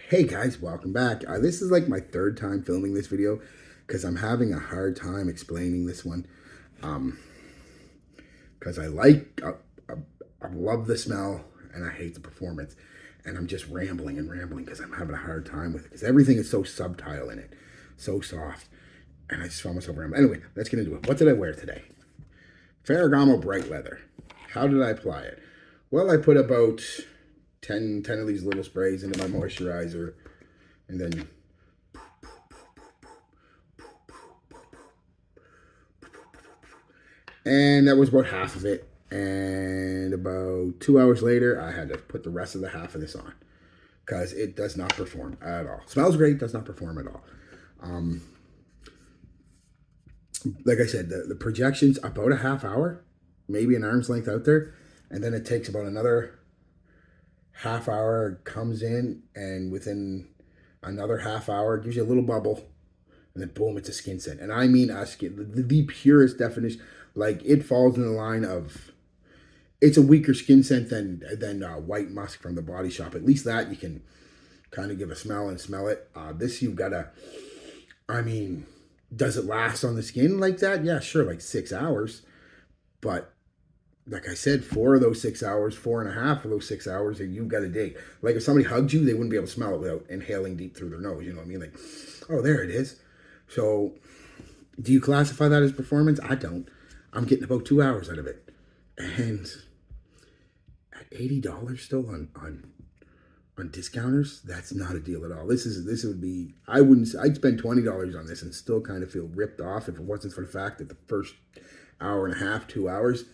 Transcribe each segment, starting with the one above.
Hey guys, welcome back. This is like my third time filming this video because I'm having a hard time explaining this one. Um, because I love the smell and I hate the performance, and I'm just rambling and rambling because I'm having a hard time with it because everything is so subtle in it, so soft, and I just found myself rambling. Anyway, let's get into it. What did I wear today? Ferragamo Bright Leather. How did I apply it? Well, I put about 10 of these little sprays into my moisturizer, and then that was about half of it. And about 2 hours later, I had to put the rest of the half of this on because it does not perform at all. Smells great, does not perform at all. Um, like I said, the projection's about a half hour, maybe an arm's length out there, and then it takes about another half hour, comes in, and within another half hour, it gives you a little bubble, and then boom, it's a skin scent. And I mean a skin, the purest definition. Like, it falls in the line of, it's a weaker skin scent than white musk from the Body Shop. At least that you can kind of give a smell and smell it. This you've got to, I mean, does it last on the skin like that? Yeah, sure, like 6 hours. But like I said, 4 of those 6 hours, 4.5 of those 6 hours, and you've got to dig. Like, if somebody hugged you, they wouldn't be able to smell it without inhaling deep through their nose. You know what I mean? Like, oh, there it is. So, do you classify that as performance? I don't. I'm getting about 2 hours out of it, and at $80 still on discounters, that's not a deal at all. This would be, I'd spend $20 on this and still kind of feel ripped off if it wasn't for the fact that the first hour and a half, 2 hours,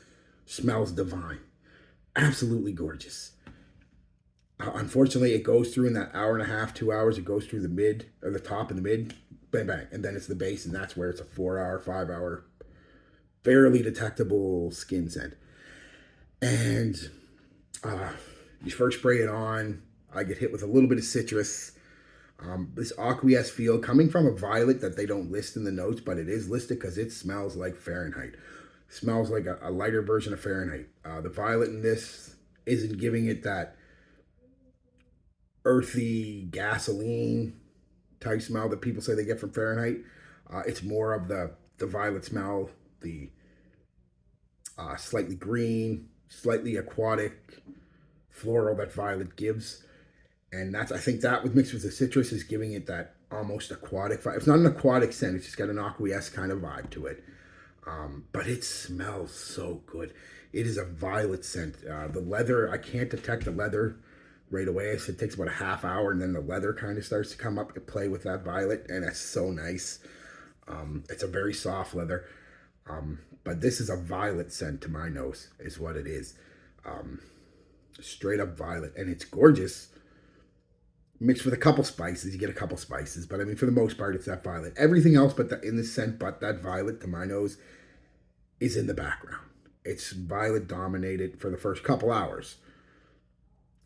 smells divine, absolutely gorgeous. Unfortunately, it goes through in that hour and a half, 2 hours. It goes through the mid, or the top and the mid, bang bang, and then it's the base, and that's where it's a 4 hour, 5 hour, barely detectable skin scent. And you first spray it on. I get hit with a little bit of citrus. This aqueous feel coming from a violet that they don't list in the notes, but it is listed because it smells like Fahrenheit. Smells like a lighter version of Fahrenheit. The violet in this isn't giving it that earthy gasoline type smell that people say they get from Fahrenheit. It's more of the violet smell, the slightly green, slightly aquatic floral that violet gives. And that's, I think that with mixed with the citrus is giving it that almost aquatic vibe. It's not an aquatic scent, it's just got an aqueous kind of vibe to it. But it smells so good. It is a violet scent. The leather, I can't detect the leather right away. So it takes about a half hour, and then the leather kind of starts to come up and play with that violet, and it's so nice. It's a very soft leather. But this is a violet scent to my nose, is what it is. Straight up violet, and it's gorgeous. Mixed with a couple spices, you get a couple spices, but I mean, for the most part, it's that violet. Everything else, in the scent, but that violet to my nose, is in the background. It's violet dominated for the first couple hours,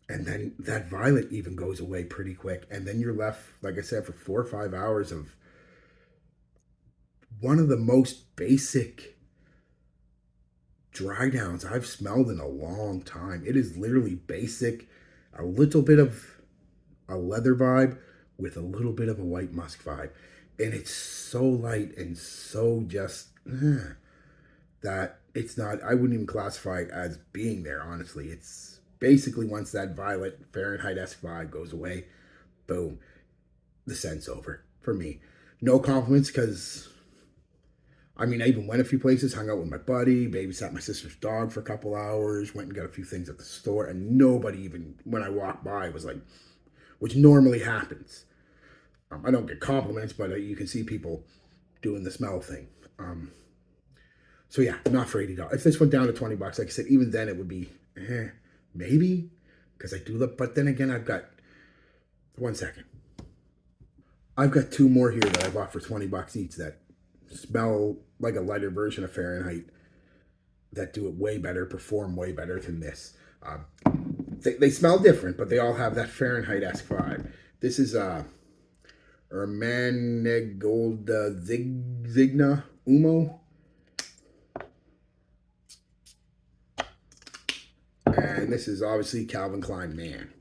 and then that violet even goes away pretty quick, and then you're left, like I said, for 4 or 5 hours of one of the most basic dry downs I've smelled in a long time. It is literally basic, a little bit of a leather vibe with a little bit of a white musk vibe. And it's so light and so just that it's not, I wouldn't even classify it as being there, honestly. It's basically, once that violet Fahrenheit-esque vibe goes away, boom, the scent's over for me. No compliments, because I mean, I even went a few places, hung out with my buddy, babysat my sister's dog for a couple hours, went and got a few things at the store, and nobody even, when I walked by, was like, which normally happens. I don't get compliments, but you can see people doing the smell thing. So yeah, not for $80. If this went down to $20, like I said, even then it would be maybe, because I do look. But then again, I've got 1 second. I've got two more here that I bought for $20 each that smell like a lighter version of Fahrenheit, that do it way better, perform way better than this. They smell different, but they all have that Fahrenheit-esque vibe. This is Ermanegolda Zigna Umo. And this is obviously Calvin Klein Man.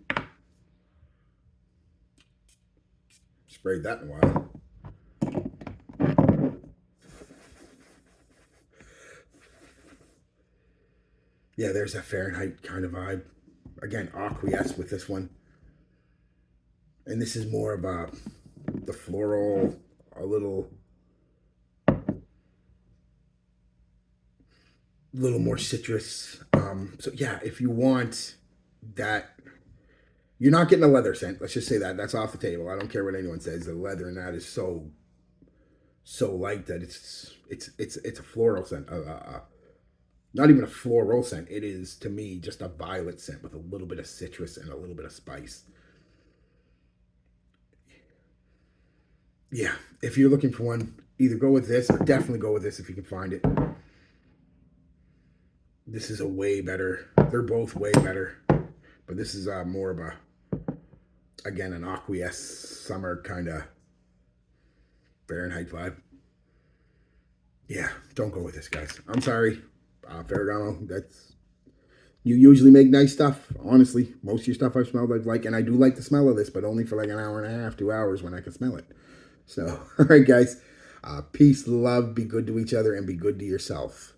sprayed that in a while. Yeah, there's a Fahrenheit kind of vibe. Again, aqueous with this one. And this is more of the floral, a little more citrus. So yeah, if you want that, you're not getting a leather scent. Let's just say that. That's off the table. I don't care what anyone says. The leather in that is so light that it's a floral scent. Not even a floral scent. It is, to me, just a violet scent with a little bit of citrus and a little bit of spice. Yeah, if you're looking for one, either go with this or definitely go with this if you can find it. This is a way better. They're both way better, but this is more of a, again, an aqueous summer kind of Fahrenheit vibe. Yeah, don't go with this, guys. I'm sorry, Ferragamo. You usually make nice stuff. Honestly, most of your stuff I've smelled I've like, and I do like the smell of this, but only for like an hour and a half, 2 hours when I can smell it. So, all right, guys. Peace, love, be good to each other, and be good to yourself.